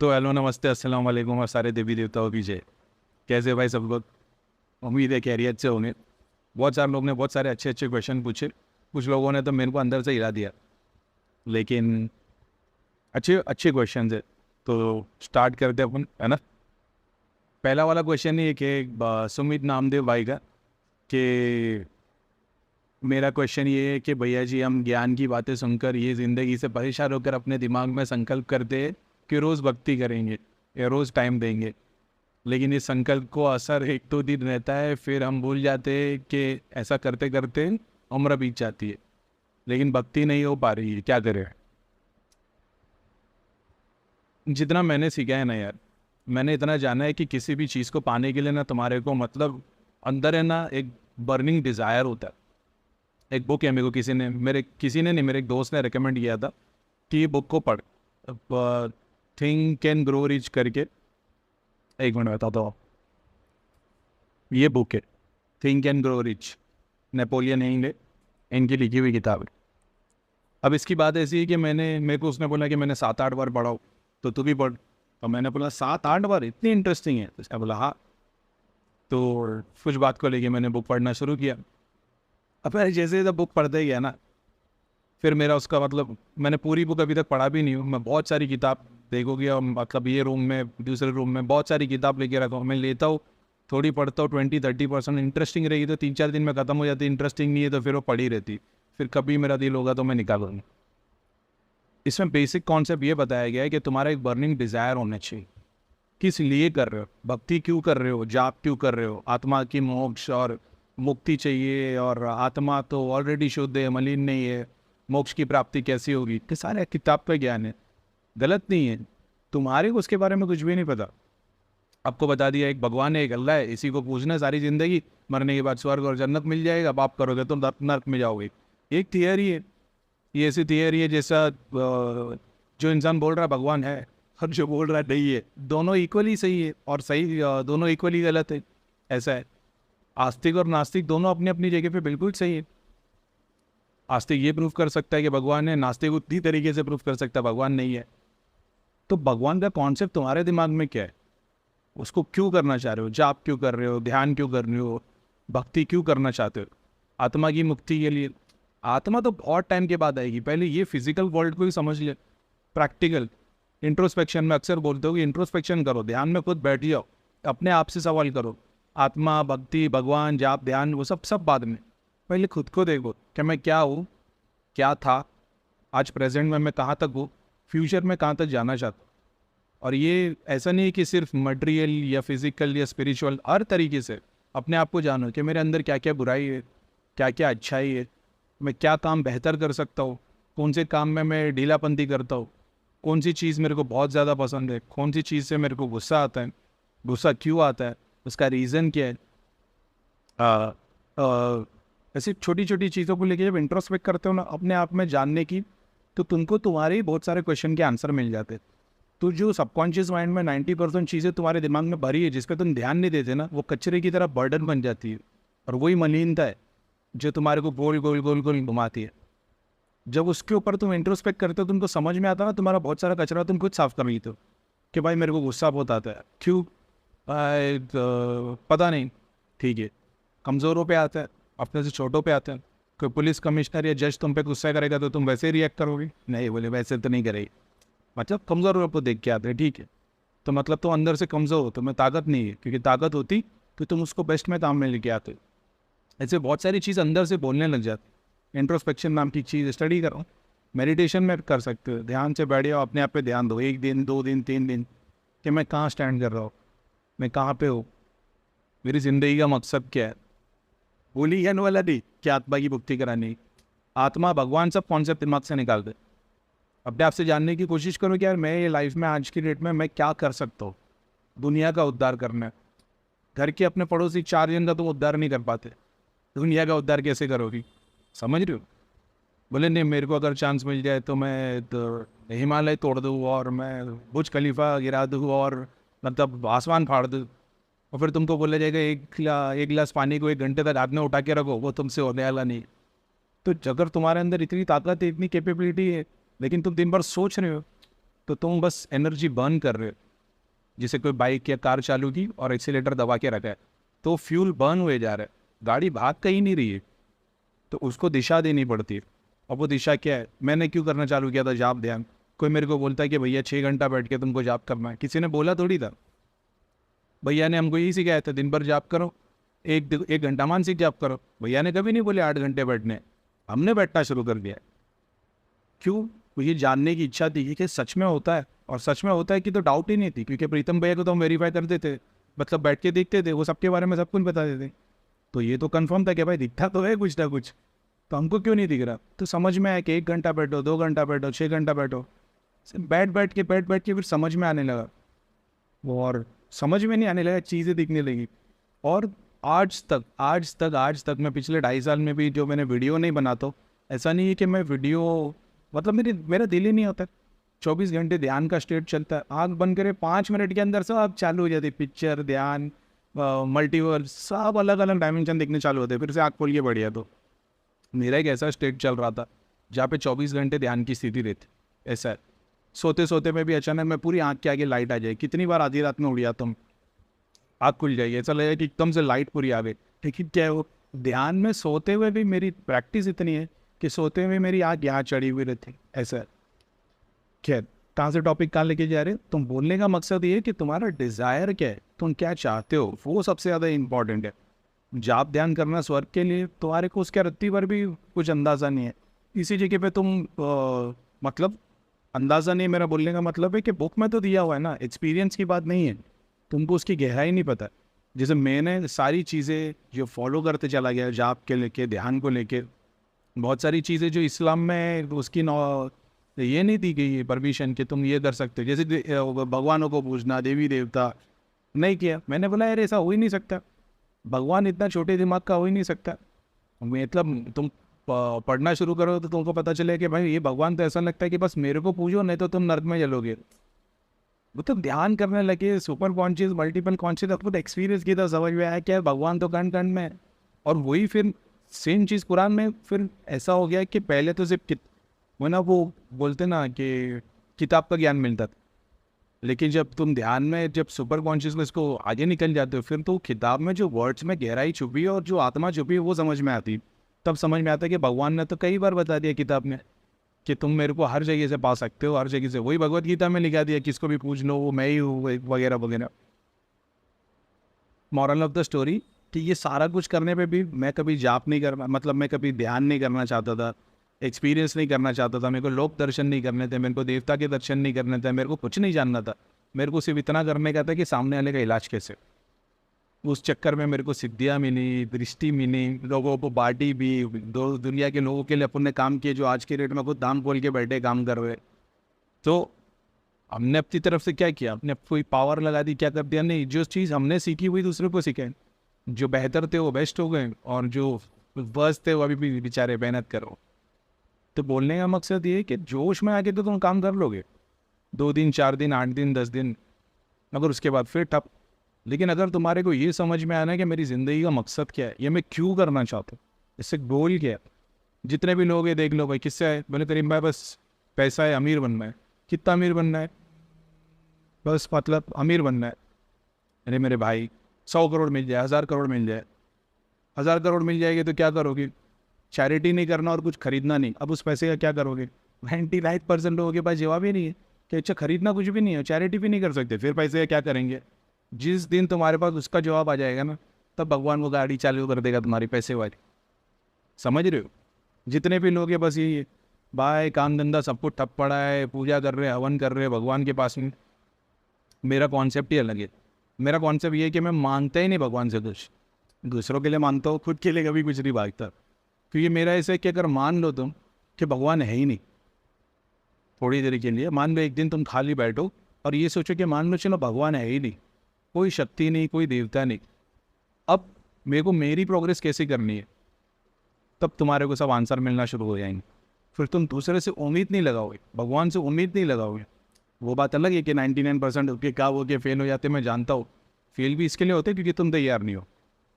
तो हेलो नमस्ते अस्सलाम वालेकुम और सारे देवी देवताओं की जय। कैसे भाई सब लोग? उम्मीद है खैरियत से होंगे। बहुत सारे लोग ने बहुत सारे अच्छे अच्छे क्वेश्चन पूछे। कुछ लोगों ने तो मेरे को अंदर से हिला दिया, लेकिन अच्छे अच्छे क्वेश्चन है। तो स्टार्ट करते हैं अपन, है ना। पहला वाला क्वेश्चन ये कि सुमित नामदेव भाई का, कि मेरा क्वेश्चन ये है कि भैया जी, हम ज्ञान की बातें सुनकर ये ज़िंदगी से परेशान होकर अपने दिमाग में संकल्प करते हैं कि रोज़ भक्ति करेंगे या रोज़ टाइम देंगे, लेकिन इस संकल्प को असर एक दो दिन रहता है, फिर हम भूल जाते हैं कि ऐसा करते करते उम्र बीत जाती है, लेकिन भक्ति नहीं हो पा रही है। क्या करें? जितना मैंने सीखा है ना यार, मैंने इतना जाना है कि किसी भी चीज़ को पाने के लिए ना तुम्हारे को मतलब अंदर है ना एक बर्निंग डिज़ायर होता है। एक बुक है, मेरे को किसी ने नहीं, मेरे एक दोस्त ने रिकमेंड किया था कि ये बुक को पढ़, थिंक कैन ग्रो रिच करके। एक मिनट बताता हूँ। ये बुक है think and grow rich, Napoleon Hill ने इनकी लिखी हुई किताब है। अब इसकी बात ऐसी है कि मेरे को उसने बोला कि मैंने 7-8 बार पढ़ा हो, तो तू भी पढ़। तो मैंने बोला 7-8 बार इतनी इंटरेस्टिंग है? तो उसने बोला हाँ। तो कुछ बात को लेके मैंने बुक पढ़ना शुरू किया। अब यार जैसे जब बुक पढ़ते गया ना, फिर मेरा उसका मतलब, मैंने पूरी बुक अभी तक पढ़ा भी नहीं हूँ। मैं बहुत सारी किताब देखोगे, और मतलब ये रूम में, दूसरे रूम में बहुत सारी किताब लेके रखा हूँ। मैं लेता हूँ, थोड़ी पढ़ता हूँ, 20-30% इंटरेस्टिंग रहेगी तो 3-4 दिन में ख़त्म हो जाती। इंटरेस्टिंग नहीं है तो फिर वो पड़ी रहती। फिर कभी मेरा दिल होगा तो मैं निकालूंगा। इसमें बेसिक कॉन्सेप्ट ये बताया गया है कि तुम्हारा एक बर्निंग डिज़ायर होना चाहिए। किस लिए कर रहे हो? भक्ति क्यों कर रहे हो? जाप क्यों कर रहे हो? आत्मा की मोक्ष और मुक्ति चाहिए, और आत्मा तो ऑलरेडी शुद्ध है, मलिन नहीं है, मोक्ष की प्राप्ति कैसी होगी? ये सारे किताब का ज्ञान है, गलत नहीं है। तुम्हारे को उसके बारे में कुछ भी नहीं पता। आपको बता दिया एक भगवान है, एक अल्लाह है, इसी को पूछना सारी जिंदगी, मरने के बाद स्वर्ग और जन्नत मिल जाएगा, पाप करोगे तो नर्क में जाओगे। एक थियरी है, ये ऐसी थियरी है जैसा जो इंसान बोल रहा है भगवान है और जो बोल रहा है नहीं है, दोनों इक्वली सही है, और सही दोनों इक्वली गलत है। ऐसा है। आस्तिक और नास्तिक दोनों अपनी अपनी जगह पे बिल्कुल सही है। आस्तिक ये प्रूफ कर सकता है कि भगवान है, नास्तिक उसी तरीके से प्रूफ कर सकता है भगवान नहीं है। तो भगवान का कॉन्सेप्ट तुम्हारे दिमाग में क्या है? उसको क्यों करना चाह रहे हो? जाप क्यों कर रहे हो? ध्यान क्यों कर रहे हो? भक्ति क्यों करना चाहते हो? आत्मा की मुक्ति के लिए। आत्मा तो बहुत टाइम के बाद आएगी, पहले ये फिजिकल वर्ल्ड को ही समझ ले। प्रैक्टिकल इंट्रोस्पेक्शन में अक्सर बोलते हो कि इंट्रोस्पेक्शन करो, ध्यान में खुद बैठ जाओ, अपने आप से सवाल करो। आत्मा, भक्ति, भगवान, जाप, ध्यान, वो सब सब बाद में। पहले खुद को देखो कि मैं क्या हूँ, क्या था, आज प्रेजेंट में मैं कहाँ तक हूँ, फ्यूचर में कहाँ तक जाना चाहता हूँ। और ये ऐसा नहीं है कि सिर्फ मटेरियल या फिजिकल या स्पिरिचुअल, हर तरीके से अपने आप को जानो कि मेरे अंदर क्या क्या बुराई है, क्या क्या अच्छाई है, मैं क्या काम बेहतर कर सकता हूँ, कौन से काम में मैं ढीलापंती करता हूँ, कौन सी चीज़ मेरे को बहुत ज़्यादा पसंद है, कौन सी चीज़ से मेरे को गुस्सा आता है, गुस्सा क्यों आता है, उसका रीज़न क्या है। आ, आ, ऐसी छोटी छोटी चीज़ों को लेके जब इंट्रोस्पेक्ट करते हो ना अपने आप में जानने की, तो तुमको तुम्हारे ही बहुत सारे क्वेश्चन के आंसर मिल जाते हैं। तो जो सबकॉन्शियस माइंड में 90% चीज़ें तुम्हारे दिमाग में भरी है, जिस पे तुम ध्यान नहीं देते ना, वो कचरे की तरह बर्डन बन जाती है। और वही मलिनता है जो तुम्हारे को गोल गोल गोल गोल घुमाती है। जब उसके ऊपर तुम इंट्रोस्पेक्ट करते हो, तुमको समझ में आता है ना, तुम्हारा बहुत सारा कचरा तुम खुद साफ कर लेते हो कि भाई मेरे को गुस्सा बहुत आता है, क्यों? पता नहीं। ठीक है, कमज़ोरों पे आता है, अपने से छोटों पे आता है। कोई पुलिस कमिश्नर या जज तुम पे गुस्सा करेगा तो तुम वैसे ही रिएक्ट करोगे? नहीं, बोले वैसे तो नहीं करेगी। मतलब कमज़ोर को देख के आते हैं, ठीक है। तो मतलब तो अंदर से कमज़ोर हो, तो मैं ताकत नहीं है, क्योंकि ताकत होती तो तुम उसको बेस्ट में काम में लेके आते। ऐसे बहुत सारी चीज़ अंदर से बोलने लग जाती। इंट्रोस्पेक्शन नाम की चीज़ स्टडी करो, मेडिटेशन में कर सकते हो। ध्यान से बैठ जाओ, अपने आप पे ध्यान दो, 1 दिन 2 दिन 3 दिन, कि मैं कहाँ स्टैंड कर रहा हूँ, मैं कहाँ पे हूँ, मेरी ज़िंदगी का मकसद क्या है। बोली है वाला नहीं कि आत्मा की मुक्ति करानी, आत्मा भगवान सब कॉन्सेप्ट दिमाग से निकाल दे। अपने आप से जानने की कोशिश करो कि यार मैं ये लाइफ में आज की डेट में मैं क्या कर सकता हूँ। दुनिया का उद्धार करना है। घर के अपने पड़ोसी 4 जन का तुम उद्धार नहीं कर पाते, दुनिया का उद्धार कैसे करोगी? समझ रहे हो? बोले नहीं, मेरे को अगर चांस मिल जाए तो मैं तो हिमालय तोड़ दूँ और मैं बुर्ज खलीफा गिरा दूँ और मतलब आसमान फाड़ दूँ। और फिर तुमको बोला जाएगा एक गिलास पानी को 1 घंटे तक हाथ में उठा के रखो, वो तुमसे होने वाला नहीं। तो अगर तुम्हारे अंदर इतनी ताकत है, इतनी कैपेबिलिटी है, लेकिन तुम दिन भर सोच रहे हो, तो तुम बस एनर्जी बर्न कर रहे हो। जैसे कोई बाइक या कार चालू की और एक्सीलेटर दबा के रखा है, तो फ्यूल बर्न हुए जा रहा है, गाड़ी भाग कहीं नहीं रही है, तो उसको दिशा देनी पड़ती है। और वो दिशा क्या है? मैंने क्यों करना चालू किया था जाप ध्यान? कोई मेरे को बोलता है कि भैया 6 घंटा बैठ के तुमको जाप करना है, किसी ने बोला थोड़ी था। भैया ने हमको यही सिखाया था, दिन भर जाप करो, एक घंटा मानसिक जाप करो। भैया ने कभी नहीं बोले 8 घंटे बैठने, हमने बैठना शुरू कर दिया। क्यों? तो ये जानने की इच्छा थी कि सच में होता है, और सच में होता है कि तो डाउट ही नहीं थी, क्योंकि प्रीतम भैया को तो हम वेरीफाई करते थे, मतलब बैठ के देखते थे, वो सबके बारे में सब कुछ बता देते। तो ये तो कंफर्म था कि भाई दिखता तो है कुछ ना कुछ, तो हमको क्यों नहीं दिख रहा? तो समझ में आया कि 1 घंटा बैठो, 2 घंटा बैठो, 6 घंटा बैठो। बैठ के फिर समझ में आने लगा, और समझ में नहीं आने लगा, चीज़ें दिखने लगी। और आज तक मैं पिछले 2.5 साल में भी जो मैंने वीडियो नहीं बनाता, ऐसा नहीं है कि मैं वीडियो, मतलब मेरा दिल ही नहीं होता। 24 घंटे ध्यान का स्टेट चलता है, आँख बंद करे 5 मिनट के अंदर सब चालू हो जाती, पिक्चर, ध्यान, मल्टीवर्स, सब अलग अलग डायमेंशन दिखने चालू होते, फिर से आँख खोल के बढ़िया। तो मेरा एक ऐसा स्टेट चल रहा था जहाँ पे 24 घंटे ध्यान की स्थिति रहती। ऐसा है, सोते सोते में भी अचानक मैं पूरी आँख के आगे लाइट आ जाए। कितनी बार आधी रात में उड़ जाता हूँ, आँख खुल जाएगी, ऐसा लगेगा कि एकदम से लाइट पूरी आ गई। लेकिन क्या है, वो ध्यान में सोते हुए भी मेरी प्रैक्टिस इतनी है कि सोते हुए मेरी आँख यहाँ चढ़ी हुई रहती। ऐसा है। खैर, कहाँ से टॉपिक कहाँ लेके जा रहे हो? तुम बोलने का मकसद ये है कि तुम्हारा डिज़ायर क्या है, तुम क्या चाहते हो, वो सबसे ज़्यादा इंपॉर्टेंट है। जाप ध्यान करना स्वर्ग के लिए, तुम्हारे को उसके रत्ती पर भी कुछ अंदाज़ा नहीं है। इसी जगह पे तुम मतलब अंदाज़ा नहीं, मेरा बोलने का मतलब है कि बुक में तो दिया हुआ है ना, एक्सपीरियंस की बात नहीं है, तुमको उसकी गहराई नहीं पता। जैसे मैंने सारी चीज़ें जो फॉलो करते चला गया, जाप के लेके, ध्यान को लेके, बहुत सारी चीज़ें जो इस्लाम में उसकी ये नहीं दी गई है परमिशन कि तुम ये कर सकते हो। जैसे भगवानों को पूजना, देवी देवता, नहीं किया। मैंने बोला यार ऐसा हो ही नहीं सकता, भगवान इतना छोटे दिमाग का हो ही नहीं सकता। मतलब तुम पढ़ना शुरू करो तो तुमको पता चले कि भाई ये भगवान तो ऐसा लगता है कि बस मेरे को पूजो, नहीं तो तुम नर्क में जलोगे। वो तो ध्यान करने लगे, सुपर कॉन्शियस, मल्टीपल कॉन्शियस, आपको एक्सपीरियंस किया था, समझ में आया क्या है, भगवान तो कण कण में है। और वही फिर सेम चीज़ कुरान में फिर ऐसा हो गया कि पहले तो सिर्फ वो ना, वो बोलते ना कि किताब का ज्ञान मिलता था, लेकिन जब तुम ध्यान में, जब सुपर कॉन्शियसनेस को आगे निकल जाते हो, फिर तो किताब में जो वर्ड्स में गहराई छुपी है और जो आत्मा छुपी है वो समझ में आती। तब समझ में आता है कि भगवान ने तो कई बार बता दिया किताब में कि तुम मेरे को हर जगह से पा सकते हो, हर जगह से। वही भगवत गीता में लिखा दिया, किसको भी पूछ लो, वो मैं ही हूँ, वगैरह वगैरह। मॉरल ऑफ द स्टोरी कि ये सारा कुछ करने पे भी मैं कभी जाप नहीं करना, मतलब मैं कभी ध्यान नहीं करना चाहता था, एक्सपीरियंस नहीं करना चाहता था, मेरे को लोक दर्शन नहीं करने थे, मेरे को देवता के दर्शन नहीं करने थे, मेरे को कुछ नहीं जानना था। मेरे को सिर्फ इतना करने का था कि सामने वाले का इलाज कैसे। उस चक्कर में मेरे को सिद्धियाँ मिली, दृष्टि मिली, लोगों को बांटी भी, दो दुनिया के लोगों के लिए अपन ने काम किए, जो आज के रेट में खुद दाम खोल के बैठे काम कर रहे। तो हमने अपनी तरफ से क्या किया, अपने कोई पावर लगा दी, क्या कर दिया? नहीं, जो चीज़ हमने सीखी हुई दूसरे को सिखाए। जो बेहतर थे वो बेस्ट हो गए, और जो वर्स्ट थे वो अभी भी बेचारे मेहनत करो। तो बोलने का मकसद ये है कि जोश में आके तो तुम काम कर लोगे, 2 दिन, 4 दिन, 8 दिन, 10 दिन, मगर उसके बाद फिर ठप। लेकिन अगर तुम्हारे को ये समझ में आना है कि मेरी ज़िंदगी का मकसद क्या है, ये मैं क्यों करना चाहता हूँ, इससे गोल क्या है। जितने भी लोग हैं देख लो भाई, किससे है? बोले करीम भाई बस पैसा है, अमीर बनना है। कितना अमीर बनना है? बस मतलब अमीर बनना है। अरे मेरे भाई, 100 करोड़ मिल जाए, 1000 करोड़ मिल जाए, 1000 करोड़ मिल जाएगी तो क्या करोगे? चैरिटी नहीं करना और कुछ खरीदना नहीं। अब उस पैसे का क्या करोगे? 99% लोगों के पास जवाब ही नहीं है कि अच्छा खरीदना कुछ भी नहीं है, चैरिटी भी नहीं कर सकते, फिर पैसे का क्या करेंगे? जिस दिन तुम्हारे पास उसका जवाब आ जाएगा ना, तब भगवान वो गाड़ी चालू कर देगा तुम्हारी पैसे वाली। समझ रहे हो? जितने भी लोग हैं बस यही है भाई, काम धंधा सब कुछ ठप पड़ा है, पूजा कर रहे, हवन कर रहे भगवान के पास में। मेरा कॉन्सेप्ट ही अलग है। मेरा कॉन्सेप्ट ये है कि मैं मांगता ही नहीं भगवान से कुछ, दूसरों के लिए मानता हूँ, खुद के लिए कभी कुछ नहीं मांगता। क्योंकि मेरा ऐसा है कि अगर मान लो तुम कि भगवान है ही नहीं, थोड़ी देर के लिए मान लो, एक दिन तुम खाली बैठो और ये सोचो कि मान लो चलो भगवान है ही नहीं, कोई शक्ति नहीं, कोई देवता नहीं, अब मेरे को मेरी प्रोग्रेस कैसे करनी है, तब तुम्हारे को सब आंसर मिलना शुरू हो जाएंगे। फिर तुम दूसरे से उम्मीद नहीं लगाओगे, भगवान से उम्मीद नहीं लगाओगे। वो बात अलग है कि 99% के का हो के फेल हो जाते, मैं जानता हूँ। फेल भी इसके लिए होते क्योंकि तुम तैयार नहीं हो,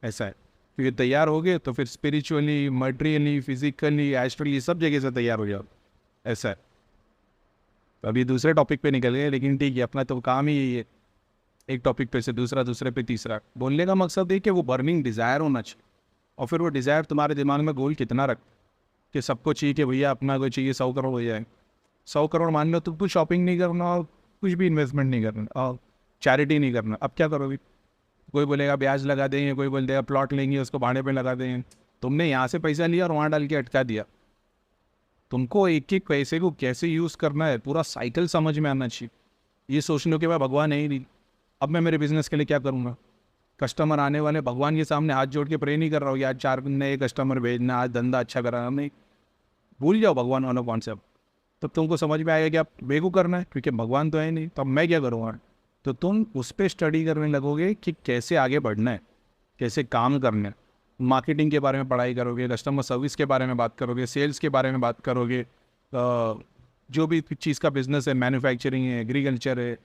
ऐसा है। क्योंकि तैयार हो गए तो फिर स्पिरिचुअली, मटेरियली, फिजिकली, एस्ट्रली सब जगह से तैयार हो जाओ, ऐसा है। अभी दूसरे टॉपिक पे निकल गए, लेकिन ठीक है, अपना तो काम ही यही है, एक टॉपिक पे से दूसरा, दूसरे पे तीसरा। बोलने का मकसद है कि वो बर्निंग डिज़ायर होना चाहिए, और फिर वो डिज़ायर तुम्हारे दिमाग में गोल कितना रख कि सबको चाहिए कि भैया अपना कोई चाहिए 100 करोड़ हो जाए। 100 करोड़ मान लो, तुमको शॉपिंग नहीं करना और कुछ भी इन्वेस्टमेंट नहीं करना और चैरिटी नहीं करना, अब क्या करोगे? कोई बोलेगा ब्याज लगा देंगे, कोई बोल देगा प्लॉट लेंगे उसको भाड़े पे लगा देंगे। तुमने यहाँ से पैसा लिया और वहाँ डाल के अटका दिया। तुमको एक एक पैसे को कैसे यूज़ करना है, पूरा साइकिल समझ में आना चाहिए। ये सोच लो कि भाई भगवान है ही नहीं, अब मैं मेरे बिजनेस के लिए क्या करूँगा? कस्टमर आने वाले, भगवान के सामने हाथ जोड़ के प्रे नहीं कर रहा हूँ कि आज 4 नए कस्टमर भेजना, आज धंधा अच्छा कराना, नहीं। भूल जाओ भगवान वाला कॉन्सेप्ट, तब तुमको समझ में आएगा कि आप बेगू करना है, क्योंकि भगवान तो है नहीं, तो अब मैं क्या करूँगा? तो तुम उस पर स्टडी करने लगोगे कि कैसे आगे बढ़ना है, कैसे काम करना है। मार्केटिंग के बारे में पढ़ाई करोगे, कस्टमर सर्विस के बारे में बात करोगे, सेल्स के बारे में बात करोगे, जो भी चीज़ का बिजनेस है, मैन्युफैक्चरिंग है, एग्रीकल्चर है,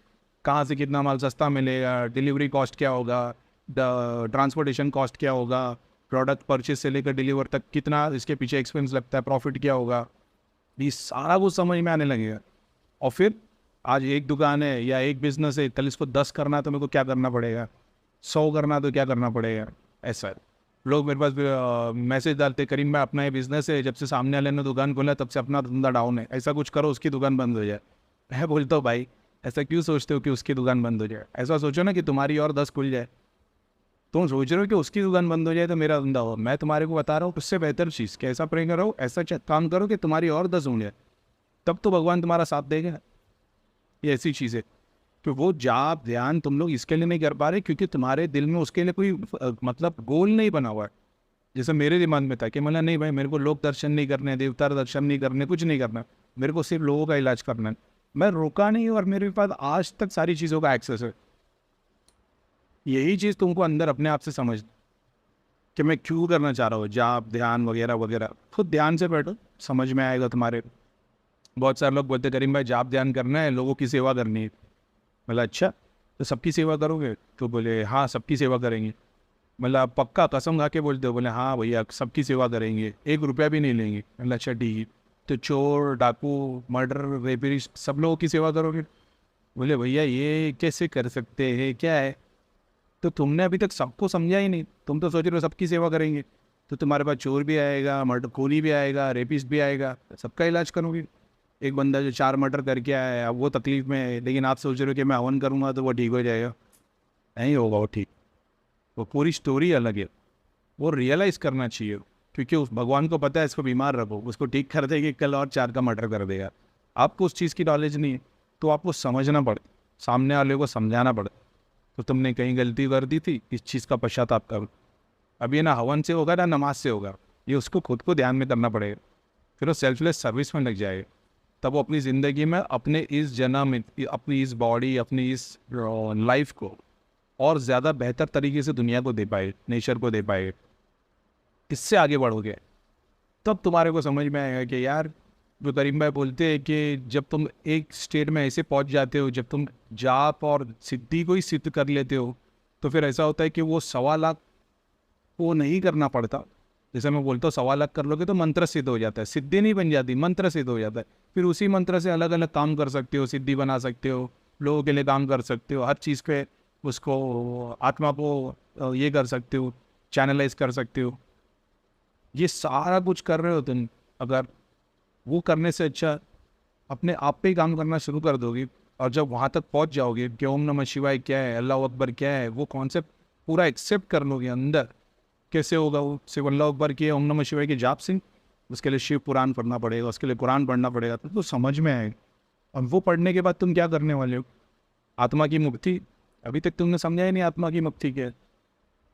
कहाँ से कितना माल सस्ता मिलेगा, डिलीवरी कॉस्ट क्या होगा, ट्रांसपोर्टेशन कॉस्ट क्या होगा, प्रोडक्ट परचेज से लेकर डिलीवर तक कितना इसके पीछे एक्सपेंस लगता है, प्रॉफिट क्या होगा, ये सारा कुछ समझ में आने लगेगा। और फिर आज एक दुकान है या एक बिजनेस है, कल इसको 10 करना है तो मेरे को क्या करना पड़ेगा, 100 करना तो क्या करना पड़ेगा। ऐसा है, लोग मेरे पास मैसेज डालते, करीम भाई अपना ये बिजनेस है, जब से सामने वाले ने दुकान खोला तब से अपना धंधा डाउन है, ऐसा कुछ करो उसकी दुकान बंद हो जाए। मैं बोलता हूँ भाई ऐसा क्यों सोचते हो कि उसकी दुकान बंद हो जाए? ऐसा सोचो ना कि तुम्हारी और 10 खुल जाए। तुम सोच रहे हो कि उसकी दुकान बंद हो जाए तो मेरा धंधा हो, मैं तुम्हारे को बता रहा हूँ उससे बेहतर चीज़ कैसा प्रे करो, ऐसा काम करो कि तुम्हारी और 10 हो जाए, तब तो भगवान तुम्हारा साथ देगा। ये ऐसी चीज़ है कि वो जाप ध्यान तुम लोग इसके लिए नहीं कर पा रहे क्योंकि तुम्हारे दिल में उसके लिए कोई मतलब गोल नहीं बना हुआ है। जैसे मेरे दिमाग में था कि मतलब नहीं भाई, मेरे को लोक दर्शन नहीं करने, देवता दर्शन नहीं करने, कुछ नहीं करना, मेरे को सिर्फ लोगों का इलाज करना है। मैं रोका नहीं और मेरे पास आज तक सारी चीज़ों का एक्सेस है। यही चीज़ तुमको अंदर अपने आप से समझ कि मैं क्यों करना चाह रहा हूँ जाप ध्यान वगैरह वगैरह। खुद ध्यान से बैठो, समझ में आएगा तुम्हारे। बहुत सारे लोग बोलते करीम भाई जाप ध्यान करना है, लोगों की सेवा करनी है। मतलब अच्छा, तो सबकी सेवा करोगे? तो बोले हाँ सबकी सेवा करेंगे। मतलब पक्का कसम खा के बोलते हो? बोले हाँ भैया सबकी सेवा करेंगे, 1 रुपया भी नहीं लेंगे। मतलब अच्छा ठीक है, तो चोर डाकू मर्डर रेपिस्ट सब लोगों की सेवा करोगे? बोले भैया ये कैसे कर सकते हैं, क्या है? तो तुमने अभी तक सबको समझा ही नहीं, तुम तो सोच रहे हो सबकी सेवा करेंगे, तो तुम्हारे पास चोर भी आएगा, मर्डर खूनी भी आएगा, रेपिस्ट भी आएगा, सबका इलाज करोगे। एक बंदा जो 4 मर्डर करके आया है, अब वो तकलीफ में है, लेकिन आप सोच रहे हो कि मैं हवन करूँगा तो वो ठीक हो जाएगा। नहीं होगा वो ठीक, वो पूरी स्टोरी अलग है। वो रियलाइज़ करना चाहिए, क्योंकि उस भगवान को पता है इसको बीमार रखो, उसको ठीक कर देगी, कल और 4 का मर्डर कर देगा। आपको उस चीज़ की नॉलेज नहीं है, तो आपको समझना पड़े, सामने वाले को समझाना पड़े तो तुमने कहीं गलती कर दी थी, इस चीज़ का पश्चाताप करो। अब ये ना हवन से होगा ना नमाज से होगा, ये उसको खुद को ध्यान में करना पड़ेगा, फिर वो सेल्फलेस सर्विस में लग जाएगा। तब वो अपनी ज़िंदगी में अपने इस जन्म में अपनी इस बॉडी अपनी इस लाइफ को और ज़्यादा बेहतर तरीके से दुनिया को दे पाए, नेचर को दे पाए। इससे आगे बढ़ोगे तब तुम्हारे को समझ में आएगा कि यार जो करीम भाई बोलते हैं कि जब तुम एक स्टेट में ऐसे पहुंच जाते हो, जब तुम जाप और सिद्धि को ही सिद्ध कर लेते हो, तो फिर ऐसा होता है कि वो 1.25 लाख वो नहीं करना पड़ता। जैसे मैं बोलता हूँ 1.25 लाख कर लोगे तो मंत्र सिद्ध हो जाता है, सिद्धि नहीं बन जाती, मंत्र सिद्ध हो जाता है। फिर उसी मंत्र से अलग अलग काम कर सकते हो, सिद्धि बना सकते हो, लोगों के लिए काम कर सकते हो, हर चीज़ पे उसको आत्मा को ये कर सकते हो, चैनलाइज कर सकते हो। ये सारा कुछ कर रहे हो तुम, अगर वो करने से अच्छा अपने आप पे ही काम करना शुरू कर दोगे, और जब वहाँ तक पहुँच जाओगे कि ओम नमः शिवाय क्या है, अल्लाह अकबर क्या है, वो कॉन्सेप्ट पूरा एक्सेप्ट कर लोगे अंदर। कैसे होगा वो? सिर्फ अल्लाह अकबर की ओम नमः शिवाय की जाप से? उसके लिए शिव पुराण पढ़ना पड़ेगा, उसके लिए कुरान पढ़ना पड़ेगा, तो समझ में आएगा। और वो पढ़ने के बाद तुम क्या करने वाले हो? आत्मा की मुक्ति। अभी तक तुमने समझा ही नहीं आत्मा की मुक्ति क्या है।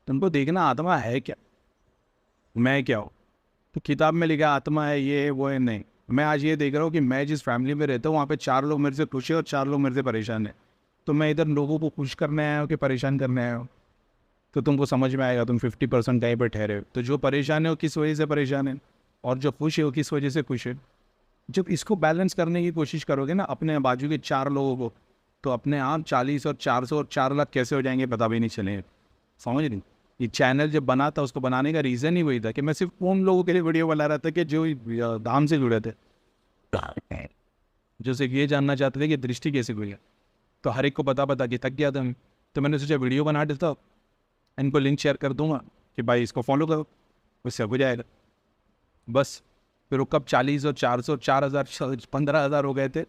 तुमको देखना आत्मा है क्या, मैं क्या हूँ। तो किताब में लिखा आत्मा है ये है वो है, नहीं। मैं आज ये देख रहा हूँ कि मैं जिस फैमिली में रहता हूँ वहाँ पे 4 लोग मेरे से खुश है और 4 लोग मेरे से परेशान है। तो मैं इधर लोगों को खुश करने आया हूँ कि परेशान करने आया हूँ? तो तुमको समझ में आएगा तुम 50% कहीं पर ठहरे हो। तो जो परेशान है वो किस वजह से परेशान है, और जो खुश है वो किस वजह से खुश है। जब इसको बैलेंस करने की कोशिश करोगे ना अपने बाजू के 4 लोगों को, तो अपने आप 40 और 400 और 4 लाख कैसे हो जाएंगे पता भी नहीं चलेगा। समझ रही? ये चैनल जब बना था उसको बनाने का रीज़न ही वही था कि मैं सिर्फ उन लोगों के लिए वीडियो बना रहा था कि जो धाम से जुड़े थे। जो सिर्फ ये जानना चाहते थे कि दृष्टि कैसे खुली है। तो हर एक को बता के थक गया था मैं। तो मैंने सोचा वीडियो बना देता हूँ, इनको लिंक शेयर कर दूंगा कि भाई इसको फॉलो करो, उससे हो जाएगा। बस फिर वो कब 40 और 400 4000 15,000 हो गए थे।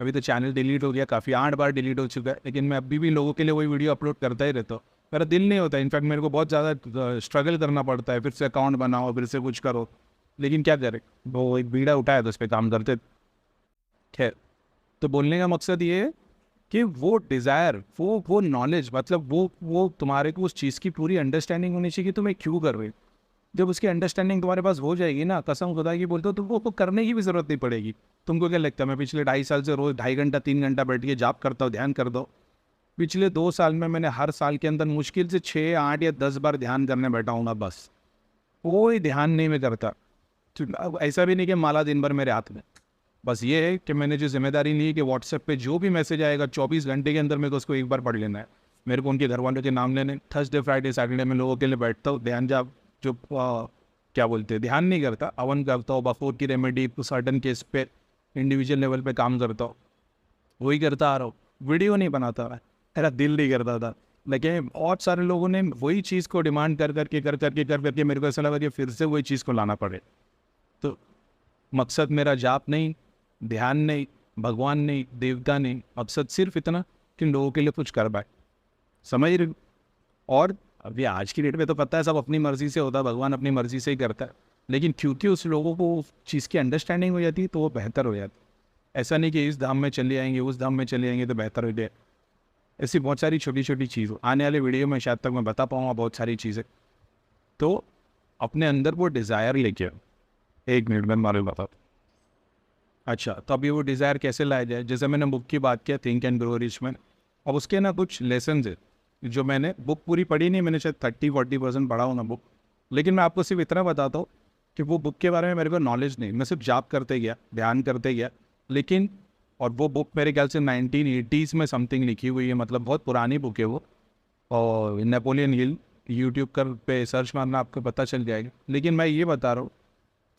अभी तो चैनल डिलीट हो गया, काफ़ी 8 बार डिलीट हो चुका है, लेकिन मैं अभी भी लोगों के लिए वही वीडियो अपलोड करता ही रहता हूँ। मेरा दिल नहीं होता, इनफैक्ट मेरे को बहुत ज़्यादा स्ट्रगल करना पड़ता है, फिर से अकाउंट बनाओ, फिर से कुछ करो, लेकिन क्या करें, वो एक बीड़ा उठाया तो उस पर काम करते। खैर, तो बोलने का मकसद ये है कि वो डिज़ायर, वो नॉलेज, मतलब वो तुम्हारे को उस चीज़ की पूरी अंडरस्टैंडिंग होनी चाहिए कि तुम्हें क्यों कर रहे हो। जब उसकी अंडरस्टैंडिंग तुम्हारे पास हो जाएगी ना, कसम खुदा की बोलते हो, तुमको वो करने की भी ज़रूरत नहीं पड़ेगी। तुमको क्या लगता है, मैं पिछले 2.5 साल से रोज़ 2.5 घंटा 3 घंटा बैठ के जाप करता हूँ, ध्यान कर दो। पिछले 2 साल में मैंने हर साल के अंदर मुश्किल से 6 8 या 10 बार ध्यान करने बैठा हूँ ना, बस कोई ध्यान नहीं मैं करता। अब ऐसा भी नहीं कि माला दिन भर मेरे हाथ में, बस ये है कि मैंने जो जिम्मेदारी ली है कि व्हाट्सएप पे जो भी मैसेज आएगा 24 घंटे के अंदर मेरे को उसको एक बार पढ़ लेना है। मेरे को उनके घर वालों के नाम लेने, थर्सडे फ्राइडे सैटरडे में लोगों के लिए बैठता हूँ, ध्यान जाप जो क्या बोलते हैं, ध्यान नहीं करता, हवन करता हूँ, बफोर की रेमेडी सर्टन केस पे इंडिविजुअल लेवल पे काम करता हूँ, वही करता आ रहा हूँ। वीडियो नहीं बनाता मैं, मेरा दिल नहीं करता था, लेकिन बहुत सारे लोगों ने वही चीज़ को डिमांड कर करके मेरे को ऐसा लगा कि फिर से वही चीज़ को लाना पड़े। तो मकसद मेरा जाप नहीं, ध्यान नहीं, भगवान नहीं, देवता नहीं, मकसद सिर्फ इतना कि लोगों के लिए कुछ कर पाए। समझ रहे हो? और अभी आज की डेट में तो पता है सब अपनी मर्जी से होता है, भगवान अपनी मर्जी से ही करता है, लेकिन क्योंकि उस लोगों को उस चीज़ की अंडरस्टैंडिंग हो जाती है तो वो बेहतर हो जाती है। ऐसा नहीं कि इस धाम में चले आएंगे उस धाम में चले आएंगे तो बेहतर हो जाए। ऐसी बहुत सारी छोटी छोटी चीज़ आने वाले वीडियो में शायद तक मैं बता पाऊँगा बहुत सारी चीज़ें। तो अपने अंदर वो डिज़ायर लेके आओ। 1 मिनट में मारे बता। अच्छा, तो अभी वो डिज़ायर कैसे लाया जाए, जैसे मैंने बुक की बात किया थिंक एंड ग्रो रिच में, अब उसके ना कुछ लेसन है जो मैंने, बुक पूरी पढ़ी नहीं, मैंने शायद 30-40% पढ़ा हूँ ना बुक, लेकिन मैं आपको सिर्फ इतना बताता हूँ कि वो बुक के बारे में मेरे को नॉलेज नहीं, मैं सिर्फ जाप करते गया, ध्यान करते गया, लेकिन और वो बुक मेरे ख्याल से 1980s में समथिंग लिखी हुई है, मतलब बहुत पुरानी बुक है वो। और नेपोलियन हिल, यूट्यूब कर पे सर्च मारना आपको पता चल जाएगा। लेकिन मैं ये बता रहा हूँ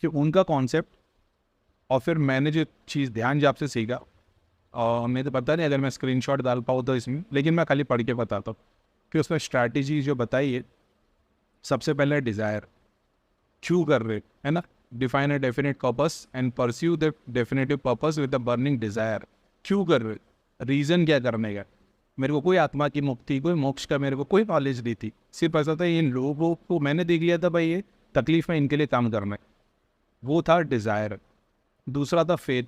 कि उनका कॉन्सेप्ट और फिर मैंने जो चीज़ ध्यान जाप से सीखा, और मैं तो पता नहीं अगर मैं स्क्रीनशॉट डाल पाऊँ तो इसमें, लेकिन मैं खाली पढ़ के बताता हूँ कि उसमें स्ट्रैटेजी जो बताई है। सबसे पहले डिज़ायर, क्यों कर रहे है ना, define a definite purpose and pursue the definitive purpose with the burning desire. क्यों कर रहे, रीज़न क्या करने का। मेरे को कोई आत्मा की मुक्ति, कोई मोक्ष का मेरे को कोई नॉलेज नहीं थी, सिर्फ ऐसा था इन लोगों को मैंने देख लिया था भाई ये तकलीफ में इनके लिए काम करना है, वो था डिज़ायर। दूसरा था फेथ।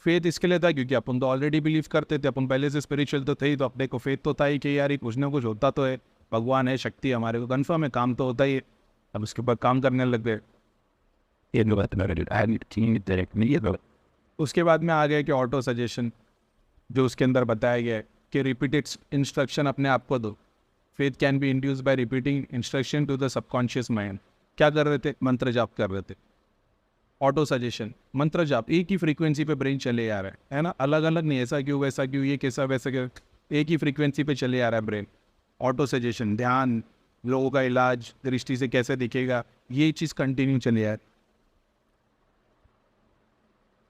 फेथ इसके लिए था क्योंकि अपन तो ऑलरेडी बिलीव करते थे, अपन पहले से स्पिरिचुअल तो थे ही, तो अपने को फेथ तो था ही कि यार ये कुछ ना कुछ होता तो है, भगवान है, शक्ति हमारे को कन्फर्म है, काम तो होता ही है। अब उसके बाद काम करने लग गए। उसके बाद में आ गया कि ऑटो सजेशन, जो उसके अंदर बताया गया है कि रिपीटेड इंस्ट्रक्शन अपने आप को दो। Faith can be induce by repeating instruction to the subconscious mind. क्या कर रहे थे, मंत्र जाप कर रहे थे। ऑटो सजेशन, मंत्र जाप, एक ही फ्रीक्वेंसी पे ब्रेन चले आ रहा है ना, अलग अलग नहीं, ऐसा क्यों वैसा क्यों, ये कैसा वैसा क्यों, एक ही फ्रीक्वेंसी पे चले आ रहा है ब्रेन। ऑटो सजेशन, ध्यान, लोगों का इलाज दृष्टि से कैसे दिखेगा, ये चीज़ कंटिन्यू चले आ रही।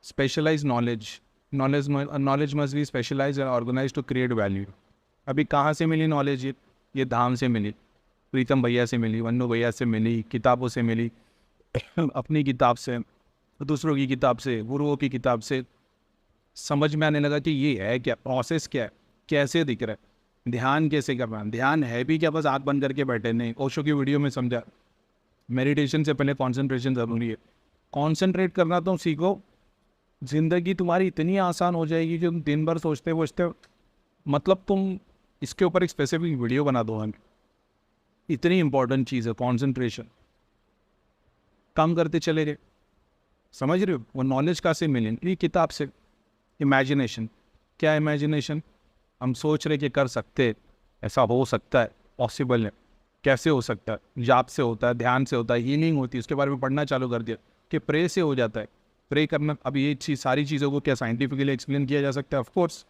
Specialize knowledge, knowledge must be specialize and organize to create value. अभी कहाँ से मिली नॉलेज, ये धाम से मिली, प्रीतम भैया से मिली, वन्नू भैया से मिली, किताबों से मिली, अपनी किताब से, दूसरों की किताब से, गुरुओं की किताब से समझ में आने लगा कि ये है क्या, प्रोसेस क्या है, कैसे दिख रहा है, ध्यान कैसे करना है। ध्यान है भी क्या, बस आँख बंद करके बैठे नहीं, ओशो की वीडियो में समझा। मेडिटेशन से पहले कॉन्सेंट्रेशन ज़रूरी है, कॉन्सेंट्रेट करना तुम सीखो, ज़िंदगी तुम्हारी इतनी आसान हो जाएगी कि तुम दिन भर सोचते सोचते, मतलब तुम इसके ऊपर एक स्पेसिफिक वीडियो बना दो हम, इतनी इंपॉर्टेंट चीज़ है कॉन्सेंट्रेशन। काम करते चले गए, समझ रहे हो, वो नॉलेज कहाँ से मिले, ये किताब से। इमेजिनेशन, क्या इमेजिनेशन, हम सोच रहे कि कर सकते, ऐसा हो सकता है, पॉसिबल है, कैसे हो सकता है, जाप से होता है, ध्यान से होता है, हीलिंग होती है, उसके बारे में पढ़ना चालू कर दिया कि प्रे से हो जाता है, प्रे करना। अब ये चीज़, सारी चीज़ों को क्या साइंटिफिकली एक्सप्लेन किया जा सकता है, ऑफकोर्स।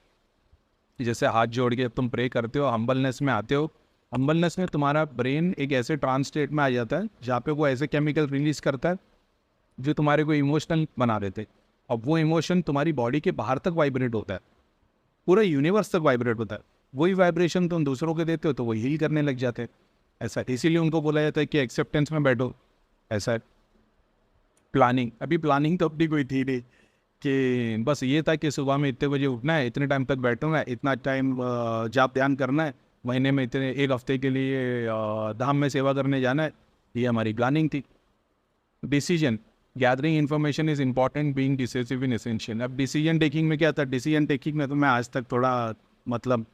जैसे हाथ जोड़ के तुम प्रे करते हो, हम्बलनेस में आते हो, हम्बलनेस में तुम्हारा ब्रेन एक ऐसे ट्रांस स्टेट में आ जाता है जहाँ पे वो ऐसे केमिकल रिलीज करता है जो तुम्हारे को इमोशनल बना देते, अब वो इमोशन तुम्हारी बॉडी के बाहर तक वाइब्रेट होता है, पूरा यूनिवर्स तक वाइब्रेट होता है। वही वाइब्रेशन तुम दूसरों को देते हो तो वो हील करने लग जाते हैं। ऐसा है, इसीलिए उनको बोला जाता है कि एक्सेप्टेंस में बैठो। ऐसा है। प्लानिंग, अभी प्लानिंग तो अपनी कोई थी नहीं कि बस ये था कि सुबह में इतने बजे उठना है, इतने टाइम तक बैठना है, इतना टाइम जाप ध्यान करना है, महीने में इतने, एक हफ्ते के लिए धाम में सेवा करने जाना है। ये हमारी प्लानिंग थी। Decision, gathering information is important, being decisive in essential. अब डिसीजन टेकिंग में क्या था, डिसीजन टेकिंग में तो मैं आज तक थोड़ा मतलब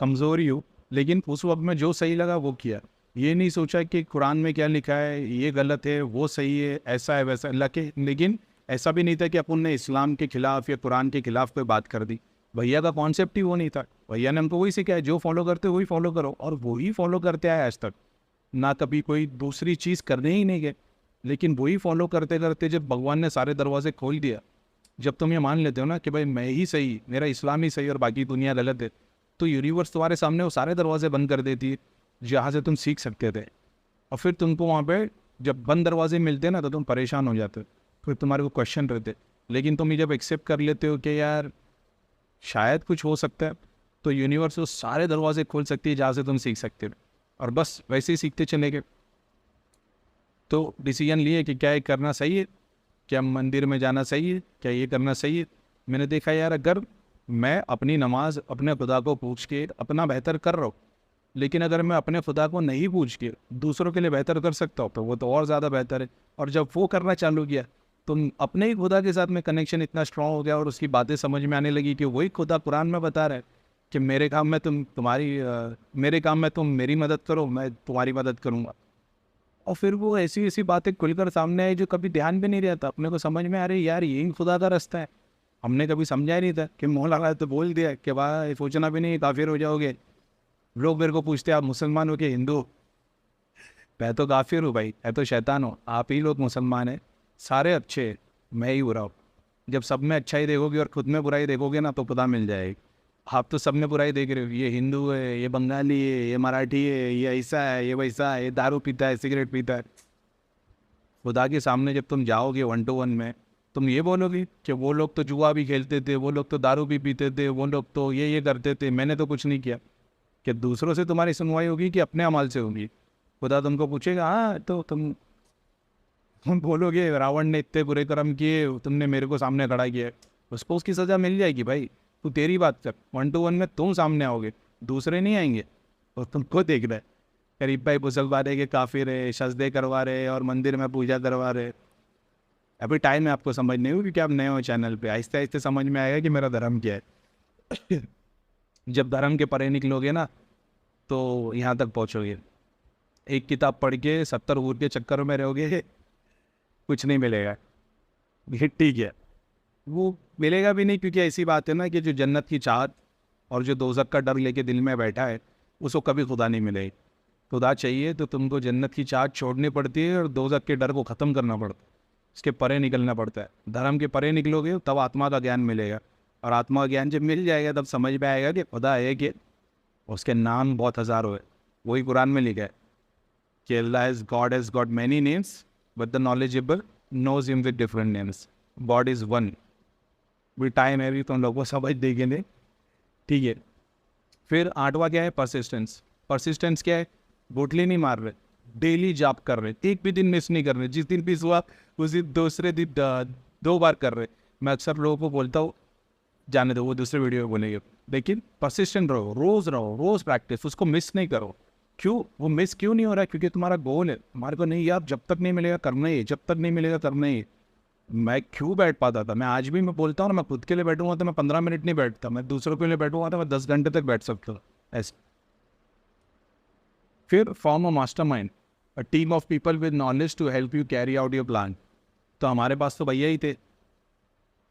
कमज़ोर ही हूँ, लेकिन उस वक्त में जो सही लगा वो किया। ये नहीं सोचा कि कुरान में क्या लिखा है, ये गलत है, वो सही है, ऐसा है वैसा लगे। लेकिन ऐसा भी नहीं था कि अपन ने इस्लाम के खिलाफ या कुरान के खिलाफ कोई बात कर दी। भैया का कॉन्सेप्ट ही वो नहीं था। भैया ने हमको वही सिखाया, जो फॉलो करते हो वही फॉलो करो, और वही फॉलो करते आए आज तक। ना कभी कोई दूसरी चीज़ करने ही नहीं गए, लेकिन वही फॉलो करते करते जब भगवान ने सारे दरवाजे खोल दिया, जब तुम ये मान लेते हो ना कि भाई मैं ही सही, मेरा इस्लाम ही सही और बाकी दुनिया गलत है, तो यूनिवर्स तुम्हारे सामने वो सारे दरवाजे बंद कर देती है जहाँ से तुम सीख सकते थे। और फिर तुमको वहाँ पे जब बंद दरवाजे मिलते हैं ना तो तुम परेशान हो जाते हो, फिर तुम्हारे को क्वेश्चन रहते। लेकिन तुम ये जब एक्सेप्ट कर लेते हो कि यार शायद कुछ हो सकता है, तो यूनिवर्स वो सारे दरवाजे खोल सकती है जहाँ से तुम सीख सकते हो, और बस वैसे ही सीखते चले गए। तो डिसीजन लिए कि क्या ये करना सही है, क्या मंदिर में जाना सही है, क्या ये करना सही है। मैंने देखा यार अगर मैं अपनी नमाज अपने खुदा को पूछ के अपना बेहतर कर रहा हूँ, लेकिन अगर मैं अपने खुदा को नहीं पूछ के दूसरों के लिए बेहतर कर सकता हूँ तो वो तो और ज़्यादा बेहतर है। और जब वो करना चालू किया तो अपने ही खुदा के साथ में कनेक्शन इतना स्ट्रॉन्ग हो गया, और उसकी बातें समझ में आने लगी कि वही खुदा कुरान में बता रहा है कि मेरे काम में मेरे काम में तुम मेरी मदद करो, मैं तुम्हारी मदद करूँगा। और फिर वो ऐसी ऐसी बातें खुलकर सामने आई जो कभी ध्यान भी नहीं रहता, अपने को समझ में आ रही यार यही खुदा का रास्ता है। हमने कभी समझा ही नहीं था कि मोह लगा तो बोल दिया कि भाई सोचना भी नहीं काफिर हो जाओगे। लोग मेरे को पूछते आप मुसलमान हो कि हिंदू, मैं तो काफिर हूँ भाई, मैं तो शैतान हूँ। आप ही लोग मुसलमान हैं, सारे अच्छे, मैं ही बुरा हूँ। जब सब में अच्छाई देखोगे और खुद में बुराई देखोगे ना तो खुदा मिल जाएगी। आप तो सब में बुराई देख रहे हो, ये हिंदू है, ये बंगाली है, ये मराठी है, ये ऐसा है, ये वैसा है, ये दारू पीता है, सिगरेट पीता है। खुदा के सामने जब तुम जाओगे 1 to 1 में, तुम ये बोलोगे कि वो लोग तो जुआ भी खेलते थे, वो लोग तो दारू भी पीते थे, वो लोग तो ये करते थे, मैंने तो कुछ नहीं किया। कि दूसरों से तुम्हारी सुनवाई होगी कि अपने अमल से होगी? खुदा तुमको पूछेगा हाँ तो तुम बोलोगे रावण ने इतने बुरे कर्म किए, तुमने मेरे को सामने खड़ा किया, उसको उसकी सज़ा मिल जाएगी भाई। तू तेरी बात कर, 1 to 1 में तुम सामने आओगे, दूसरे नहीं आएंगे। और तुमको देख रहे करीब भाई मुसलमान है कि काफिर है, सजदे करवा रहे और मंदिर में पूजा करवा रहे। अभी टाइम है आपको समझ नहीं होगी कि आप नए हो चैनल पे, आहिस्ते आहिस्ते समझ में आएगा कि मेरा धर्म क्या है। जब धर्म के परे निकलोगे ना तो यहाँ तक पहुँचोगे। एक किताब पढ़ के 70 हूर के चक्कर में रहोगे, कुछ नहीं मिलेगा। ये ठीक है, वो मिलेगा भी नहीं, क्योंकि ऐसी बात है ना कि जो जन्नत की चाहत और जो दोज़ख का डर लेके दिल में बैठा है उसको कभी खुदा नहीं मिलेगी। खुदा चाहिए तो तुमको जन्नत की चाहत छोड़नी पड़ती है और दोज़ख के डर को ख़त्म करना पड़ता है, उसके परे निकलना पड़ता है। धर्म के परे निकलोगे तब आत्मा का ज्ञान मिलेगा, और आत्मा का ज्ञान जब मिल जाएगा तब समझ में आएगा कि खुदा है, कि उसके नाम बहुत हज़ारों है। वही कुरान में लिखा है कि Allah is God, has got many names but the knowledgeable knows him with different names. God is one. भी टाइम है, भी तुम लोग को समझ देंगे नहीं, ठीक है। फिर 8वां क्या है, परसिस्टेंस। परसिस्टेंस क्या है, बोटली नहीं मार रहे, डेली जाप कर रहे, एक भी दिन मिस नहीं कर रहे, जिस दिन मिस हुआ उस दिन दूसरे दिन 2 बार कर रहे। मैं अक्सर लोगों को बोलता हूँ जाने दो, वो दूसरे वीडियो में बोलेंगे, लेकिन परसिस्टेंट रहो, रोज़ प्रैक्टिस, उसको मिस नहीं करो। क्यों वो मिस क्यों नहीं हो रहा है? क्योंकि तुम्हारा गोल है, तुम्हारे को नहीं यार जब तक नहीं मिलेगा करना ही, जब तक नहीं मिलेगा करना ही। मैं क्यों बैठ पाता था, मैं आज भी मैं बोलता हूँ ना, मैं खुद के लिए बैठूंगा तो मैं 15 मिनट नहीं बैठता, मैं दूसरों के लिए बैठूंगा तो मैं 10 घंटे तक बैठ सकता हूँ ऐसे। फिर form a mastermind, a team of people with knowledge to help you carry out your plan. तो हमारे पास तो भैया ही थे,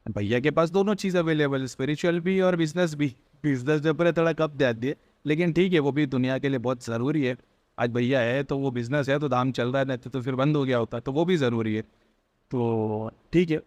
भैया के पास दोनों चीज़ अवेलेबल, स्पिरिचुअल भी और बिजनेस भी। बिजनेस के ऊपर थोड़ा कम ध्यान दिए, लेकिन ठीक है वो भी दुनिया के लिए बहुत ज़रूरी है। आज भैया है तो वो बिज़नेस है तो दाम चल रहा है, नहीं तो फिर बंद हो गया होता, तो वो भी ज़रूरी है। तो ठीक है,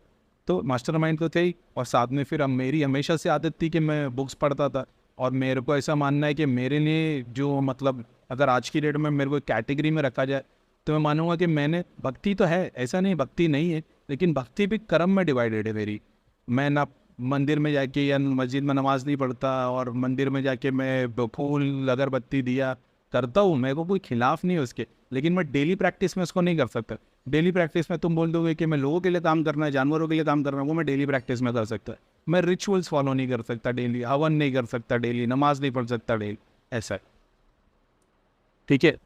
तो मास्टरमाइंड तो थे ही, और साथ में फिर अब मेरी हमेशा से आदत थी कि मैं बुक्स पढ़ता था। और मेरे को ऐसा मानना है कि मेरे लिए जो मतलब अगर आज की डेट में मेरे को कैटेगरी में रखा जाए तो मैं मानूंगा कि मैंने, भक्ति तो है, ऐसा नहीं भक्ति नहीं है, लेकिन भक्ति भी कर्म में डिवाइडेड है मेरी। मैं ना मंदिर में जाके या मस्जिद में नमाज नहीं पढ़ता, और मंदिर में जाके मैं फूल अगरबत्ती दिया करता हूँ, मेरे को कोई खिलाफ नहीं है उसके, लेकिन मैं डेली प्रैक्टिस में उसको नहीं कर सकता। डेली प्रैक्टिस में तुम बोल दोगे कि मैं लोगों के लिए काम करना है, जानवरों के लिए काम करना है, वो मैं डेली प्रैक्टिस में कर सकता। मैं रिचुअल्स फॉलो नहीं कर सकता डेली, हवन नहीं कर सकता डेली, नमाज नहीं पढ़ सकता डेली, ऐसा है। ठीक है।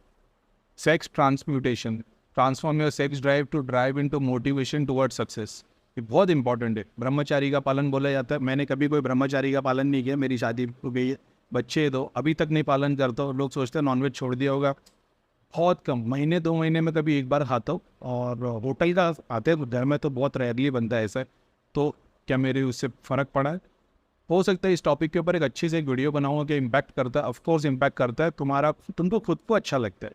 Sex transmutation, transform your sex drive to drive into motivation toward success, ये बहुत इंपॉर्टेंट है। ब्रह्मचारी का पालन बोला जाता है, मैंने कभी कोई ब्रह्मचारी का पालन नहीं किया, मेरी शादी हो गई है, बच्चे दो, अभी तक नहीं पालन करता हूँ। लोग सोचते हैं नॉनवेज छोड़ दिया होगा, बहुत कम, महीने 2 महीने में कभी एक बार खाता हूँ, और होटल का आते हैं घर में तो बहुत रेयरली बनता है ऐसा। तो क्या मेरे उससे फ़र्क पड़ा है? हो सकता है इस टॉपिक के ऊपर एक अच्छी से एक वीडियो बनाऊंगा कि इम्पैक्ट करता है, ऑफकोर्स इम्पैक्ट करता है, तुमको खुद को अच्छा लगता है,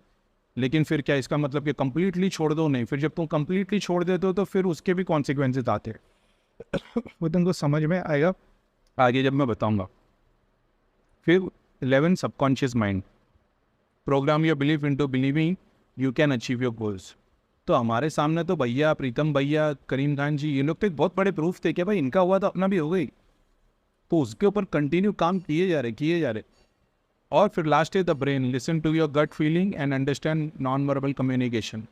लेकिन फिर क्या इसका मतलब कि कंप्लीटली छोड़ दो? नहीं, फिर जब तुम कंप्लीटली छोड़ देते हो तो फिर उसके भी कॉन्सिक्वेंसेज आते हैं वो तुमको समझ में आएगा आगे जब मैं बताऊंगा। फिर 11 subconscious mind, programme your belief into believing you can achieve your goals. तो हमारे सामने तो भैया, प्रीतम भैया, करीम खान जी, ये लोग तो एक बहुत बड़े प्रूफ थे कि भाई इनका हुआ तो अपना भी हो गई, तो उसके ऊपर कंटिन्यू काम किए जा रहे। और फिर लास्ट है the brain, listen to your gut feeling and understand non verbal communication.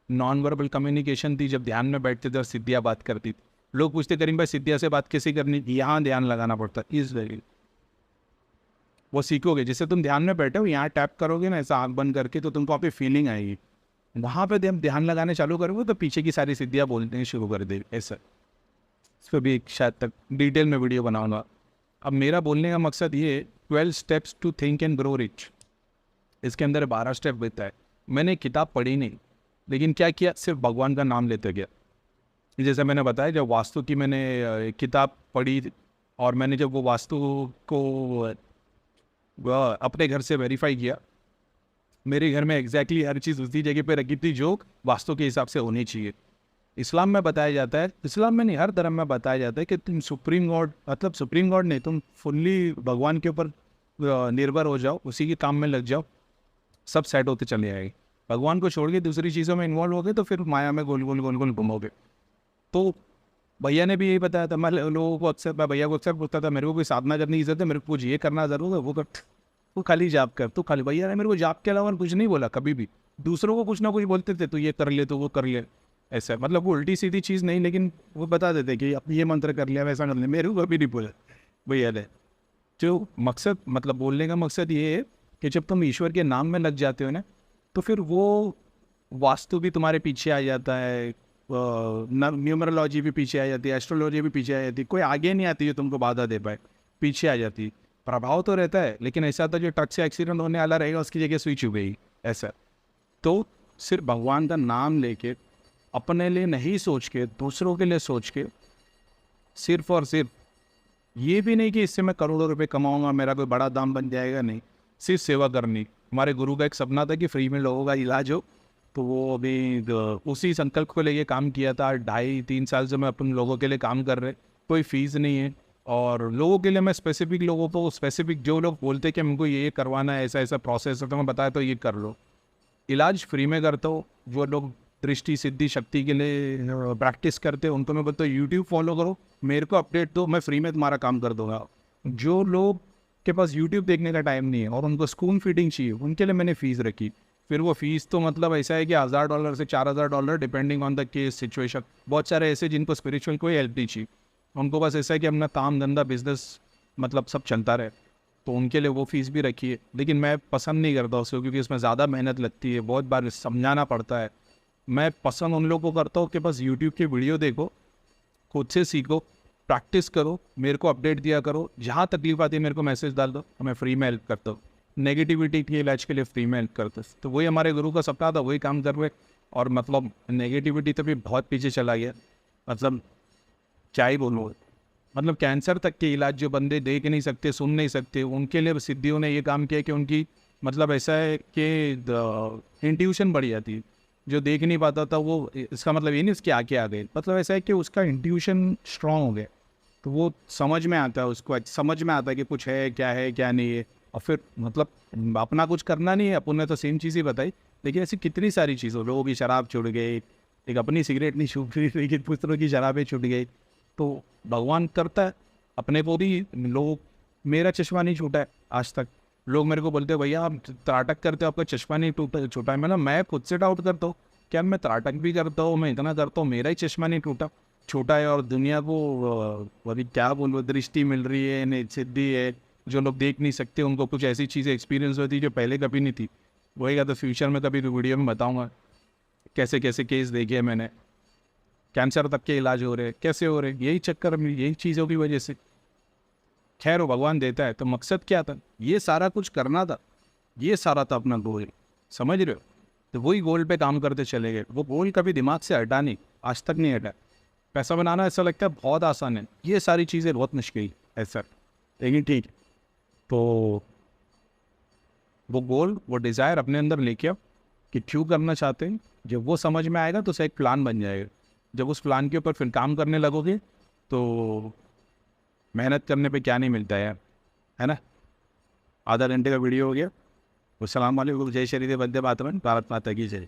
Non verbal communication थी जब ध्यान में बैठते थे और सिद्धियाँ बात करती थी। लोग पूछते करीम भाई सिद्धिया से बात कैसे करनी, यहाँ ध्यान लगाना पड़ता, इस वजह वो सीखोगे। जैसे तुम ध्यान में बैठे हो, यहाँ टैप करोगे ना ऐसा आँख बंद करके, तो तुमको आप फीलिंग आएगी, वहाँ पे जब ध्यान लगाने चालू करोगे तो पीछे की सारी सिद्धियाँ बोलने शुरू कर देगी। ऐसा इस पर भी शायद तक डिटेल में वीडियो बनाऊंगा। अब मेरा बोलने का मकसद ये 12 steps to think and grow rich, इसके अंदर 12 स्टेप देता है। मैंने किताब पढ़ी नहीं, लेकिन क्या किया, सिर्फ भगवान का नाम लेते गया। जैसे मैंने बताया, जब वास्तु की मैंने किताब पढ़ी और मैंने जब वो वास्तु को अपने घर से वेरीफाई किया, मेरे घर में एग्जैक्टली हर चीज़ उसी जगह पे रखी थी जो वास्तु के हिसाब से होनी चाहिए। इस्लाम में बताया जाता है, इस्लाम में नहीं हर धर्म में बताया जाता है कि तुम सुप्रीम गॉड, मतलब सुप्रीम गॉड नहीं, तुम फुल्ली भगवान के ऊपर निर्भर हो जाओ, उसी के काम में लग जाओ, सब सेट होते चले आएंगे। भगवान को छोड़ के दूसरी चीज़ों में इन्वॉल्व हो गए तो फिर माया में गोल गोल गोल गोल घूमोगे। तो भैया ने भी यही बताया था। मैं लोगों को अक्सर, मैं भैया को अक्सर पूछता था, मेरे को कोई साधना करने की जरूरत है, मेरे को कुछ ये करना ज़रूर है, वो कर, वो खाली जाप कर, तो खाली। भैया ने मेरे को जाप के अलावा कुछ नहीं बोला कभी भी। दूसरों को कुछ ना कुछ बोलते थे, तो ये कर ले, तो वो कर ले, ऐसा। मतलब वो उल्टी सीधी चीज़ नहीं, लेकिन वो बता देते कि अब ये मंत्र कर लिया, वैसा कर लिया, मेरे को कभी नहीं बोला भैया ने। जो मकसद, मतलब बोलने का मकसद ये है कि जब तुम ईश्वर के नाम में लग जाते हो ना, तो फिर वो वास्तु भी तुम्हारे पीछे आ जाता है, न्यूमरोलॉजी भी पीछे आ जाती है, एस्ट्रोलॉजी भी पीछे आ जाती है, कोई आगे नहीं आती जो तुमको बाधा दे पाए, पीछे आ जाती है। प्रभाव तो रहता है, लेकिन ऐसा था जो ट्रक से एक्सीडेंट होने वाला रहेगा उसकी जगह स्विच हो गई, ऐसा। तो सिर्फ भगवान का नाम लेके, अपने लिए नहीं सोच के, दूसरों के लिए सोच के, सिर्फ और सिर्फ ये भी नहीं कि इससे मैं करोड़ों रुपए कमाऊंगा, मेरा कोई बड़ा दाम बन जाएगा, नहीं, सिर्फ सेवा करनी। हमारे गुरु का एक सपना था कि फ्री में लोगों का इलाज हो, तो वो अभी उसी संकल्प को लेके काम किया था। 2.5-3 साल से मैं अपन लोगों के लिए काम कर रहे, कोई फीस नहीं है, और लोगों के लिए मैं स्पेसिफिक लोगों को, स्पेसिफिक जो लोग बोलते हैं कि हमको ये करवाना है, ऐसा ऐसा प्रोसेस है, तो मैं बताया तो ये कर लो, इलाज फ्री में करता हूँ। जो लोग दृष्टि सिद्धि शक्ति के लिए प्रैक्टिस करते हैं उनको मैं बोलता हूँ यूट्यूब फॉलो करो, मेरे को अपडेट दो, मैं फ्री में तुम्हारा काम कर दूंगा। जो लोग के पास यूट्यूब देखने का टाइम नहीं है और उनको स्कूल फीडिंग चाहिए, उनके लिए मैंने फ़ीस रखी। फिर वो फीस तो मतलब ऐसा है कि $1000 से $4000 depending on the case situation. बहुत सारे ऐसे जिनको स्पिरिचुअल कोई हेल्प नहीं चाहिए, उनको बस ऐसा है कि अपना काम धंधा बिजनेस मतलब सब चलता रहे, तो उनके लिए वो फीस भी रखी है। लेकिन मैं पसंद नहीं करता उसको, क्योंकि उसमें ज़्यादा मेहनत लगती है, बहुत बार समझाना पड़ता है। मैं पसंद उन लोगों को करता हूँ कि बस यूट्यूब की वीडियो देखो, खुद से सीखो, प्रैक्टिस करो, मेरे को अपडेट दिया करो, जहाँ तकलीफ आती है मेरे को मैसेज डाल दो, मैं फ्री में हेल्प करता हूँ। नेगेटिविटी के इलाज के लिए फ्री में हेल्प करता, तो वही हमारे गुरु का सपना था, वही काम कर रहे। और मतलब नेगेटिविटी तो भी बहुत पीछे चला गया, मतलब क्या ही बोलूँ। मतलब कैंसर तक के इलाज जो बंदे देख नहीं सकते, सुन नहीं सकते, उनके लिए सिद्धियों ने ये काम किया कि उनकी मतलब ऐसा है कि इंट्यूशन बढ़ जाती है। जो देख नहीं पाता था वो, इसका मतलब ये नहीं उसकी आंखें आ गई, मतलब ऐसा है कि उसका इंट्यूशन स्ट्रांग हो गया, तो वो समझ में आता है, उसको समझ में आता है कि कुछ है क्या नहीं है। और फिर मतलब अपना कुछ करना नहीं है, अपन ने तो सेम चीज़ ही बताई, लेकिन ऐसी कितनी सारी चीज़ों, लोगों की शराब छुड़ गई, एक अपनी सिगरेट नहीं छूट रही, लेकिन दूसरों की शराबें छूट गई। तो भगवान करता है अपने को भी। लोग, मेरा चश्मा नहीं छूटा है आज तक। लोग मेरे को बोलते हैं भैया आप त्राटक करते हो, आपका चश्मा नहीं टूटा छूटा है। मैं खुद से डाउट करता हूँ, क्या मैं त्राटक भी करता हूँ, मैं इतना करता हूँ, मेरा ही चश्मा नहीं टूटा छूटा है। और दुनिया को अभी क्या बोलूँ, दृष्टि मिल रही है, नहीं सिद्धि है, जो लोग देख नहीं सकते उनको कुछ ऐसी चीज़ें एक्सपीरियंस होती है जो पहले कभी नहीं थी। वही का तो फ्यूचर में कभी वीडियो में बताऊँगा कैसे कैसे केस देखे हैं मैंने। कैंसर तक के इलाज हो रहे, कैसे हो रहे, यही चक्कर में, यही चीज़ों की वजह से। खैर वो भगवान देता है। तो मकसद क्या था, ये सारा कुछ करना था, ये सारा था अपना गोल, समझ रहे हो। तो वही गोल पे काम करते चले गए। वो गोल कभी दिमाग से हटा नहीं, आज तक नहीं हटा। पैसा बनाना ऐसा लगता है बहुत आसान है, ये सारी चीज़ें बहुत मुश्किल है सर, लेकिन ठीक। तो वो गोल, वो डिज़ायर अपने अंदर लेके आओ कि क्यों करना चाहते हैं। जब वो समझ में आएगा तो उसका एक प्लान बन जाएगा। जब उस प्लान के ऊपर फिर काम करने लगोगे तो मेहनत करने पे क्या नहीं मिलता है यार, है ना। आधा घंटे का वीडियो हो गया। अस्सलाम वालेकुम, जय श्री देव, वंदे मातरम, भारत माता की जय।